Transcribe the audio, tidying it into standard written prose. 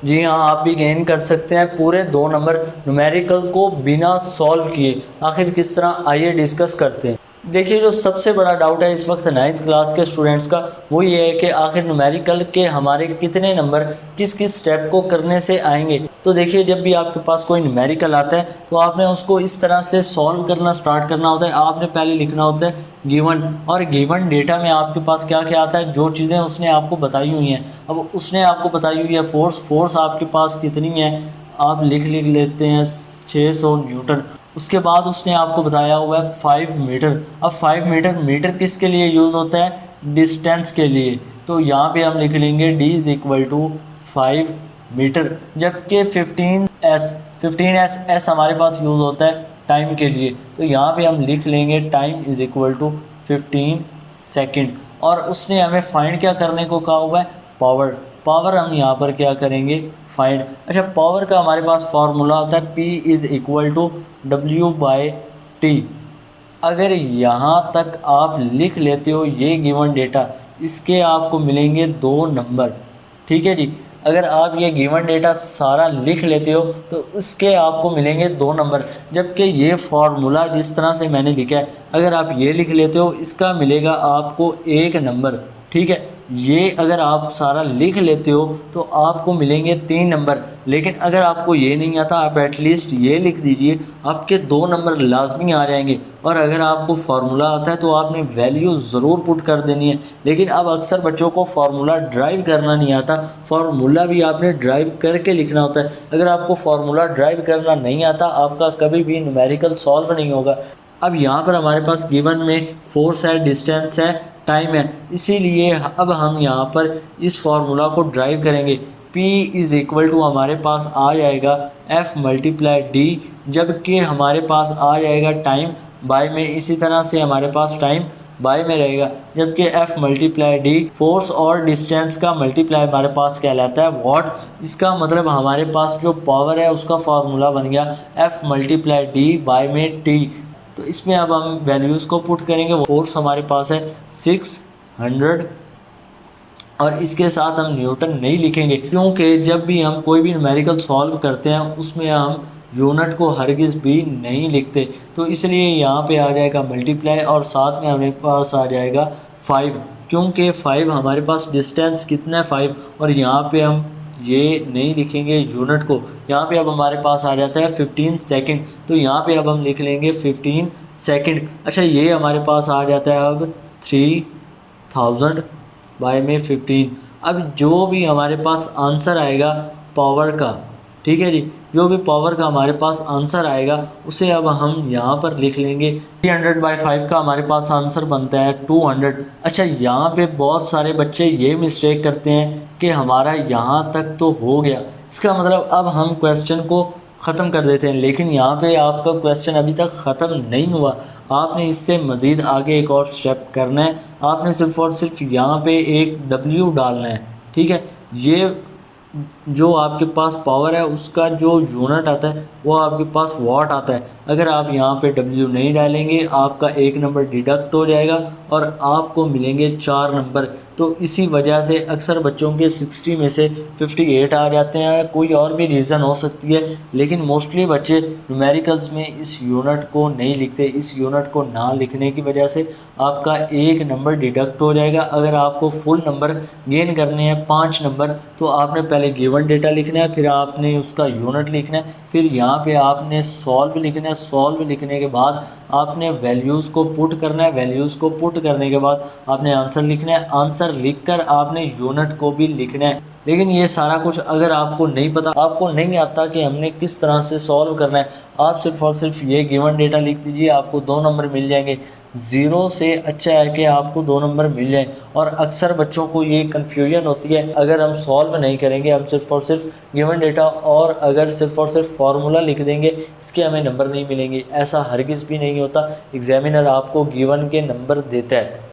जी हाँ, आप भी गेन कर सकते हैं पूरे 2 नंबर न्यूमेरिकल को बिना सॉल्व किए। आखिर किस तरह, आइए डिस्कस करते हैं। देखिए, जो सबसे बड़ा डाउट है इस वक्त 9th क्लास के स्टूडेंट्स का, वो ये है कि आखिर न्यूमेरिकल के हमारे कितने नंबर किस किस स्टेप को करने से आएंगे। तो देखिए, जब भी आपके पास कोई न्यूमेरिकल आता है तो आपने उसको इस तरह से सॉल्व करना स्टार्ट करना होता है। आपने पहले लिखना होता है गिवन, और गिवन डेटा में आपके पास क्या क्या आता है, जो चीज़ें उसने आपको बताई हुई हैं। अब उसने आपको बताई हुई है फोर्स आपके पास कितनी है, आप लिख लेते हैं 600 न्यूटन। उसके बाद उसने आपको बताया हुआ है 5 मीटर। अब 5 मीटर मीटर किसके लिए यूज़ होता है, डिस्टेंस के लिए। तो यहाँ पे हम लिख लेंगे d is equal to 5 metre. जबकि 15s हमारे पास यूज़ होता है टाइम के लिए। तो यहाँ पे हम लिख लेंगे time is equal to 15 second. और उसने हमें फाइंड क्या करने को कहा हुआ है, पावर हम यहाँ पर क्या करेंगे, फाइंड। अच्छा, पावर का हमारे पास फार्मूला आता है P is equal to W/T। अगर यहाँ तक आप लिख लेते हो ये गिवन डेटा, इसके आपको मिलेंगे 2 नंबर। ठीक है जी, अगर आप ये गिवन डेटा सारा लिख लेते हो तो इसके आपको मिलेंगे 2 नंबर। जबकि ये फार्मूला जिस तरह से मैंने लिखा है, अगर आप ये लिख लेते हो इसका मिलेगा आपको 1 नंबर। ठीक है, ये अगर आप सारा लिख लेते हो तो आपको मिलेंगे 3 नंबर। लेकिन अगर आपको ये नहीं आता, आप एटलीस्ट ये लिख दीजिए, आपके 2 नंबर लाजमी आ जाएंगे। और अगर आपको फार्मूला आता है तो आपने वैल्यू ज़रूर पुट कर देनी है। लेकिन अब अक्सर बच्चों को फार्मूला ड्राइव करना नहीं आता, फार्मूला भी आपने ड्राइव करके लिखना होता है। अगर आपको फार्मूला ड्राइव करना नहीं आता, आपका कभी भी न्यूमेरिकल सॉल्व नहीं होगा। अब यहाँ पर हमारे पास गिवन में फोर्स है, डिस्टेंस है, टाइम है, इसीलिए अब हम यहाँ पर इस फार्मूला को ड्राइव करेंगे। P इज़ इक्वल टू हमारे पास आ जाएगा F मल्टीप्लाई D, जबकि हमारे पास आ जाएगा टाइम बाय में। इसी तरह से हमारे पास टाइम बाय में रहेगा, जबकि F मल्टीप्लाई D फोर्स और डिस्टेंस का मल्टीप्लाई हमारे पास कहलाता है वॉट। इसका मतलब हमारे पास जो पावर है उसका फार्मूला बन गया F मल्टीप्लाई D बाय में T। तो इसमें अब हम वैल्यूज़ को पुट करेंगे। फोर्स हमारे पास है 600, और इसके साथ हम न्यूटन नहीं लिखेंगे, क्योंकि जब भी हम कोई भी न्यूमेरिकल सॉल्व करते हैं उसमें हम यूनिट को हरगिज़ भी नहीं लिखते। तो इसलिए यहाँ पे आ जाएगा मल्टीप्लाई, और साथ में हमारे पास आ जाएगा 5, क्योंकि 5 हमारे पास डिस्टेंस कितना है 5। और यहाँ पे हम ये नहीं लिखेंगे यूनिट को। यहाँ पे अब हमारे पास आ जाता है 15 सेकंड। तो यहाँ पे अब हम लिख लेंगे 15 सेकंड। अच्छा, ये हमारे पास आ जाता है अब 3000 बाय में 15। अब जो भी हमारे पास आंसर आएगा पावर का, ठीक है जी, जो भी पावर का हमारे पास आंसर आएगा उसे अब हम यहाँ पर लिख लेंगे। 300/5 का हमारे पास आंसर बनता है 200। अच्छा, यहाँ पे बहुत सारे बच्चे ये मिस्टेक करते हैं कि हमारा यहाँ तक तो हो गया, इसका मतलब अब हम क्वेश्चन को ख़त्म कर देते हैं। लेकिन यहाँ पे आपका क्वेश्चन अभी तक ख़त्म नहीं हुआ, आपने इससे मज़ीद आगे एक और स्टेप करना है। आपने सिर्फ और सिर्फ यहाँ पे एक W डालना है। ठीक है, ये जो आपके पास पावर है उसका जो यूनिट आता है वो आपके पास वाट आता है। अगर आप यहाँ पे W नहीं डालेंगे, आपका 1 नंबर डिडक्ट हो जाएगा और आपको मिलेंगे 4 नंबर। तो इसी वजह से अक्सर बच्चों के 60 में से 58 आ जाते हैं। कोई और भी रीज़न हो सकती है, लेकिन मोस्टली बच्चे न्यूमेरिकल्स में इस यूनिट को नहीं लिखते। इस यूनिट को ना लिखने की वजह से आपका 1 नंबर डिडक्ट हो जाएगा। अगर आपको फुल नंबर गेन करने हैं 5 नंबर, तो आपने पहले गिवन डेटा लिखना है, फिर आपने उसका यूनिट लिखना है, फिर यहाँ पे आपने सॉल्व लिखना है। सॉल्व लिखने के बाद आपने वैल्यूज़ को पुट करना है। वैल्यूज़ को पुट करने के बाद आपने आंसर लिखना है। आंसर लिखकर आपने यूनिट को भी लिखना है। लेकिन ये सारा कुछ अगर आपको नहीं पता, आपको नहीं आता कि हमने किस तरह से सॉल्व करना है, आप सिर्फ और सिर्फ ये गिवन डेटा लिख दीजिए, आपको 2 नंबर मिल जाएंगे। ज़ीरो से अच्छा है कि आपको 2 नंबर मिल जाए। और अक्सर बच्चों को ये कन्फ्यूजन होती है, अगर हम सॉल्व नहीं करेंगे, हम सिर्फ और सिर्फ गिवन डेटा और अगर सिर्फ और सिर्फ फार्मूला लिख देंगे, इसके हमें नंबर नहीं मिलेंगे। ऐसा हरगिज़ भी नहीं होता। एग्जामिनर आपको गिवन के नंबर देता है।